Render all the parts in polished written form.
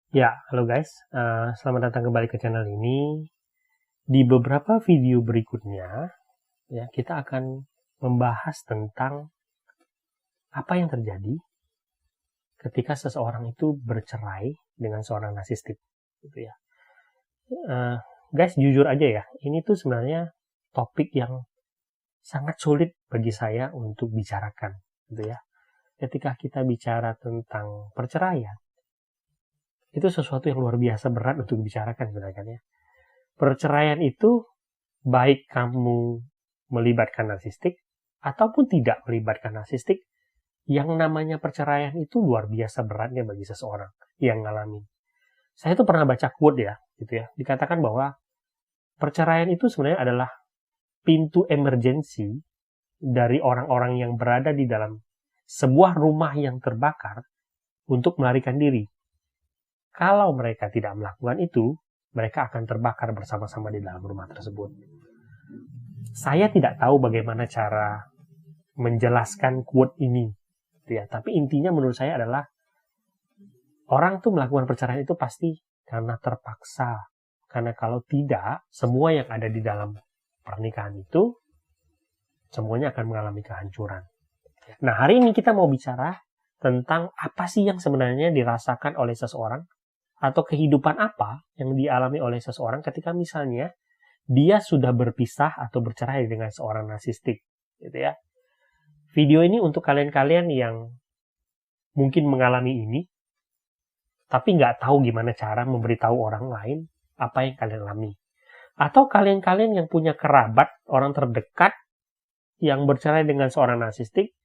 Ya, halo guys, selamat datang kembali ke channel ini. Di beberapa video berikutnya, ya kita akan membahas tentang apa yang terjadi ketika seseorang itu bercerai dengan seorang narsistik, gitu ya. Guys, jujur aja ya, ini tuh sebenarnya topik yang sangat sulit bagi saya untuk bicarakan, gitu ya. Ketika kita bicara tentang perceraian, itu sesuatu yang luar biasa berat untuk dibicarakan sebenarnya. Perceraian itu baik kamu melibatkan narsistik ataupun tidak melibatkan narsistik, yang namanya perceraian itu luar biasa beratnya bagi seseorang yang ngalamin. Saya tuh pernah baca quote ya, gitu ya. Dikatakan bahwa perceraian itu sebenarnya adalah pintu emergensi dari orang-orang yang berada di dalam sebuah rumah yang terbakar untuk melarikan diri. Kalau mereka tidak melakukan itu, mereka akan terbakar bersama-sama di dalam rumah tersebut. Saya tidak tahu bagaimana cara menjelaskan quote ini, ya. Tapi intinya menurut saya adalah orang tuh melakukan perceraian itu pasti karena terpaksa. Karena kalau tidak, semua yang ada di dalam pernikahan itu semuanya akan mengalami kehancuran. Nah, hari ini kita mau bicara tentang apa sih yang sebenarnya dirasakan oleh seseorang atau kehidupan apa yang dialami oleh seseorang ketika misalnya dia sudah berpisah atau bercerai dengan seorang narsistik, gitu ya. Video ini untuk kalian-kalian yang mungkin mengalami ini, tapi nggak tahu gimana cara memberitahu orang lain apa yang kalian alami. Atau kalian-kalian yang punya kerabat, orang terdekat, yang bercerai dengan seorang narsistik,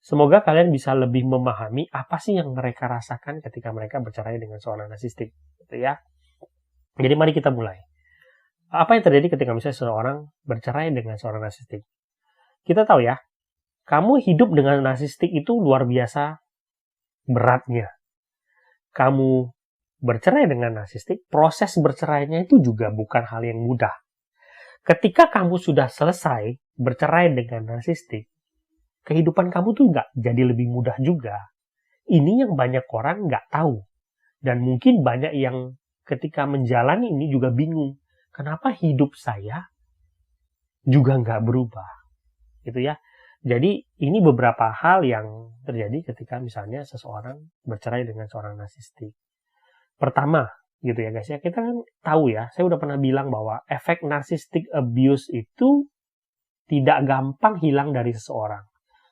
semoga kalian bisa lebih memahami apa sih yang mereka rasakan ketika mereka bercerai dengan seorang narsistik, gitu ya. Jadi mari kita mulai. Apa yang terjadi ketika misalnya seseorang bercerai dengan seorang narsistik? Kita tahu ya, kamu hidup dengan narsistik itu luar biasa beratnya. Kamu bercerai dengan narsistik, proses bercerainya itu juga bukan hal yang mudah. Ketika kamu sudah selesai bercerai dengan narsistik, kehidupan kamu tuh nggak jadi lebih mudah juga. Ini yang banyak orang nggak tahu. Dan mungkin banyak yang ketika menjalani ini juga bingung. Kenapa hidup saya juga nggak berubah? Gitu ya. Jadi ini beberapa hal yang terjadi ketika misalnya seseorang bercerai dengan seorang narsistik. Pertama, gitu ya guys ya, kita kan tahu ya, saya udah pernah bilang bahwa efek narcissistic abuse itu tidak gampang hilang dari seseorang.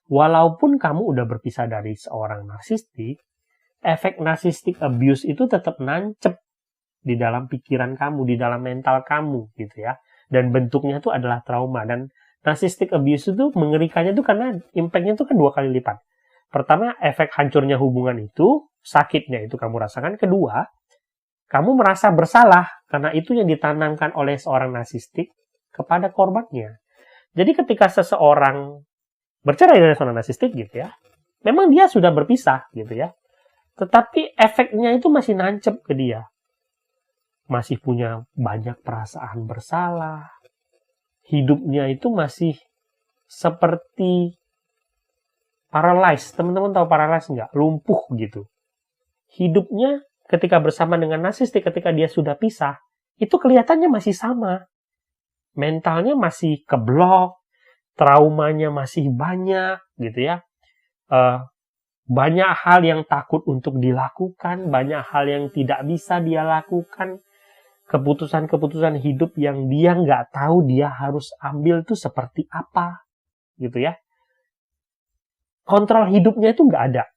Walaupun kamu udah berpisah dari seorang narsistik, efek narcissistic abuse itu tetap nancep di dalam pikiran kamu, di dalam mental kamu, gitu ya. Dan bentuknya itu adalah trauma. Dan narcissistic abuse itu mengerikannya itu karena impact-nya itu kan 2 kali lipat. Pertama, efek hancurnya hubungan itu, sakitnya itu kamu rasakan. Kedua, kamu merasa bersalah karena itu yang ditanamkan oleh seorang narsistik kepada korbannya. Jadi ketika seseorang bercerai dengan seorang narsistik gitu ya, memang dia sudah berpisah gitu ya, tetapi efeknya itu masih nancep ke dia. Masih punya banyak perasaan bersalah. Hidupnya itu masih seperti paralyzed. Teman-teman tahu paralyzed nggak? Lumpuh gitu. Hidupnya ketika bersama dengan narsistik, ketika dia sudah pisah, itu kelihatannya masih sama. Mentalnya masih keblok, traumanya masih banyak gitu ya. Banyak hal yang takut untuk dilakukan, banyak hal yang tidak bisa dia lakukan, keputusan-keputusan hidup yang dia nggak tahu dia harus ambil tuh seperti apa, gitu ya. Kontrol hidupnya itu nggak ada,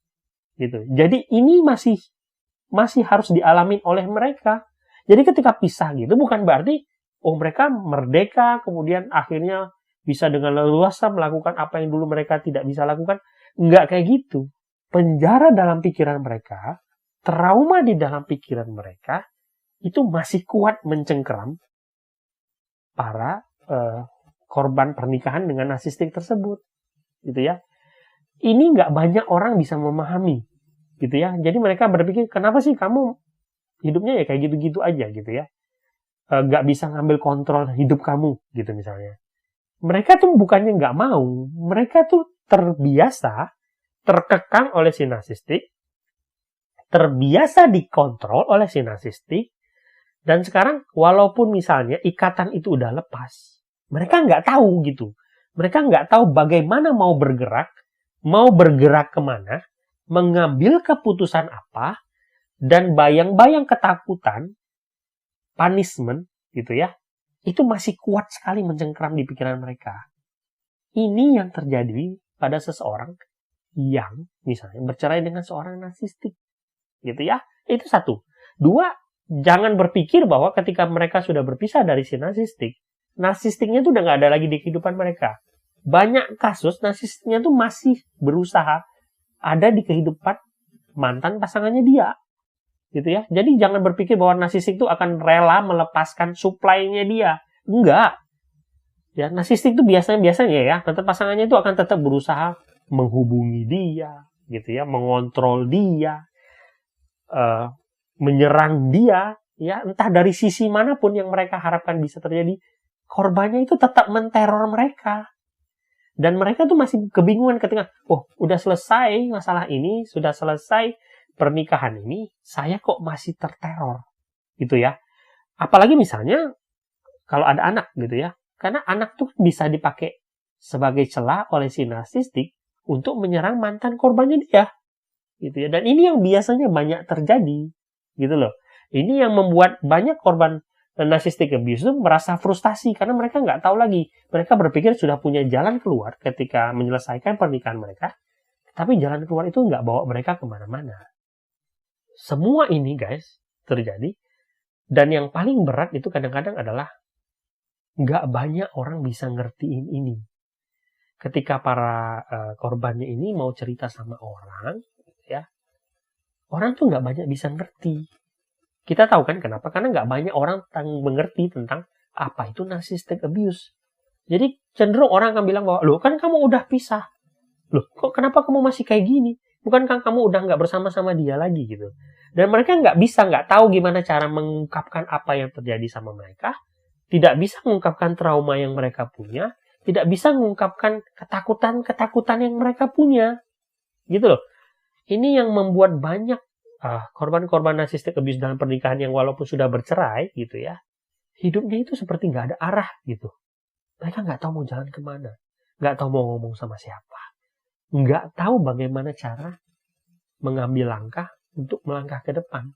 gitu. Jadi ini masih harus dialamin oleh mereka. Jadi ketika pisah gitu bukan berarti mereka merdeka, kemudian akhirnya bisa dengan leluasa melakukan apa yang dulu mereka tidak bisa lakukan. Nggak kayak gitu. Penjara dalam pikiran mereka, trauma di dalam pikiran mereka, itu masih kuat mencengkeram para korban pernikahan dengan narsistik tersebut. Gitu ya. Ini nggak banyak orang bisa memahami. Gitu ya. Jadi mereka berpikir, kenapa sih kamu hidupnya ya kayak gitu-gitu aja gitu ya. Nggak bisa ngambil kontrol hidup kamu gitu misalnya. Mereka tuh bukannya nggak mau, mereka tuh terbiasa, terkekang oleh si narsistik, terbiasa dikontrol oleh si narsistik, dan sekarang walaupun misalnya ikatan itu udah lepas, mereka nggak tahu gitu. Mereka nggak tahu bagaimana mau bergerak kemana, mengambil keputusan apa, dan bayang-bayang ketakutan, punishment gitu ya, itu masih kuat sekali mencengkram di pikiran mereka. Ini yang terjadi pada seseorang yang misalnya bercerai dengan seorang narsistik gitu ya. Itu satu. Dua, jangan berpikir bahwa ketika mereka sudah berpisah dari si narsistik, narsistiknya tuh udah nggak ada lagi di kehidupan mereka. Banyak kasus narsistiknya tuh masih berusaha ada di kehidupan mantan pasangannya dia. Gitu ya. Jadi jangan berpikir bahwa narsistik itu akan rela melepaskan supply-nya dia. Enggak. Ya, narsistik itu biasanya ya, mantan pasangannya itu akan tetap berusaha menghubungi dia, gitu ya, mengontrol dia, menyerang dia, ya, entah dari sisi manapun yang mereka harapkan bisa terjadi, korbannya itu tetap menteror mereka. Dan mereka tuh masih kebingungan ketika, oh, udah selesai masalah ini, sudah selesai pernikahan ini, saya kok masih terteror, gitu ya. Apalagi misalnya, kalau ada anak, gitu ya. Karena anak tuh bisa dipakai sebagai celah oleh si narsistik untuk menyerang mantan korbannya dia, gitu ya. Dan ini yang biasanya banyak terjadi, gitu loh. Ini yang membuat banyak korban narcissistic abuse itu merasa frustasi karena mereka nggak tahu lagi. Mereka berpikir sudah punya jalan keluar ketika menyelesaikan pernikahan mereka, tapi jalan keluar itu nggak bawa mereka kemana-mana. Semua ini guys terjadi, dan yang paling berat itu kadang-kadang adalah nggak banyak orang bisa ngertiin ini. Ketika para korbannya ini mau cerita sama orang, ya, orang tuh nggak banyak bisa ngerti. Kita tahu kan kenapa? Karena nggak banyak orang mengerti tentang apa itu narcissistic abuse. Jadi cenderung orang akan bilang bahwa, loh kan kamu udah pisah. Loh kok kenapa kamu masih kayak gini? Bukankah kamu udah nggak bersama-sama dia lagi gitu? Dan mereka nggak tahu gimana cara mengungkapkan apa yang terjadi sama mereka. Tidak bisa mengungkapkan trauma yang mereka punya. Tidak bisa mengungkapkan ketakutan yang mereka punya. Gitu loh. Ini yang membuat banyak korban-korban narcissistic abuse dalam pernikahan yang walaupun sudah bercerai gitu ya, hidupnya itu seperti nggak ada arah gitu. Mereka nggak tahu mau jalan kemana, nggak tahu mau ngomong sama siapa, nggak tahu bagaimana cara mengambil langkah untuk melangkah ke depan.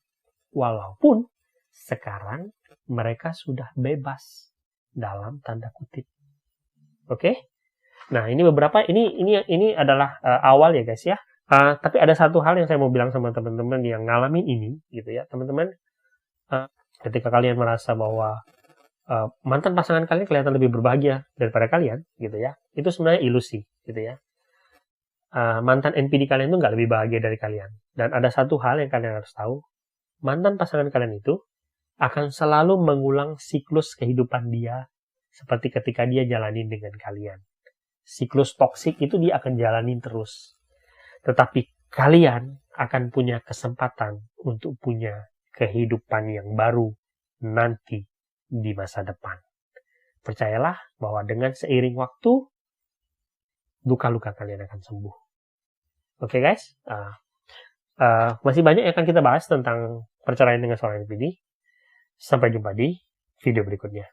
Walaupun sekarang mereka sudah bebas dalam tanda kutip. Oke? Nah, ini beberapa ini adalah awal ya guys ya. Tapi ada satu hal yang saya mau bilang sama teman-teman yang ngalamin ini, gitu ya, teman-teman. Ketika kalian merasa bahwa mantan pasangan kalian kelihatan lebih berbahagia daripada kalian, gitu ya, itu sebenarnya ilusi, gitu ya. Mantan NPD kalian itu nggak lebih bahagia dari kalian. Dan ada satu hal yang kalian harus tahu, mantan pasangan kalian itu akan selalu mengulang siklus kehidupan dia seperti ketika dia jalanin dengan kalian. Siklus toksik itu dia akan jalanin terus. Tetapi kalian akan punya kesempatan untuk punya kehidupan yang baru nanti di masa depan. Percayalah bahwa dengan seiring waktu, luka-luka kalian akan sembuh. Oke guys? Masih banyak yang akan kita bahas tentang perceraian dengan seorang NPD. Sampai jumpa di video berikutnya.